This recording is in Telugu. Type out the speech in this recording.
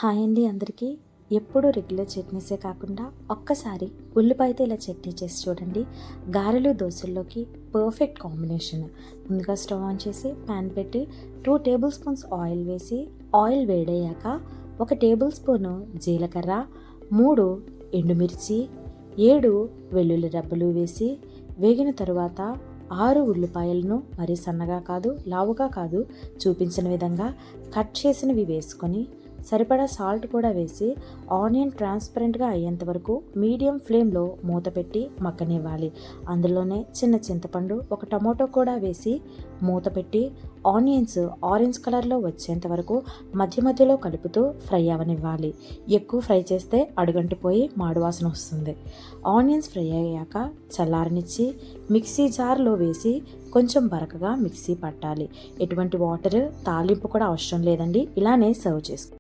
హాయ్ అండి అందరికీ. ఎప్పుడు రెగ్యులర్ చట్నీసే కాకుండా ఒక్కసారి ఉల్లిపాయతో ఇలా చట్నీ చేసి చూడండి. గారెలు దోశల్లోకి పర్ఫెక్ట్ కాంబినేషన్. ముందుగా స్టవ్ ఆన్ చేసి ప్యాన్ పెట్టి 2 టేబుల్ స్పూన్స్ ఆయిల్ వేసి, ఆయిల్ వేడయ్యాక 1 టేబుల్ స్పూను జీలకర్ర, 3 ఎండుమిర్చి, 7 వెల్లుల్లి రెబ్బలు వేసి వేగిన తరువాత 6 ఉల్లిపాయలను మరీ సన్నగా కాదు లావుగా కాదు చూపించిన విధంగా కట్ చేసినవి వేసుకొని సరిపడా సాల్ట్ కూడా వేసి ఆనియన్ ట్రాన్స్పరెంట్గా అయ్యేంత వరకు మీడియం ఫ్లేమ్లో మూత పెట్టి మగ్గనివ్వాలి. అందులోనే చిన్న చింతపండు, 1 టమోటో కూడా వేసి మూత పెట్టి ఆనియన్స్ ఆరెంజ్ కలర్లో వచ్చేంత వరకు మధ్య మధ్యలో కలుపుతూ ఫ్రై అవనివ్వాలి. ఎక్కువ ఫ్రై చేస్తే అడుగంటిపోయి మాడువాసన వస్తుంది. ఆనియన్స్ ఫ్రై అయ్యాక చల్లారనిచ్చి మిక్సీ జార్లో వేసి కొంచెం బరకగా మిక్సీ పట్టాలి. ఎటువంటి వాటర్ తాలింపు కూడా అవసరం లేదండి. ఇలానే సర్వ్ చేసుకో.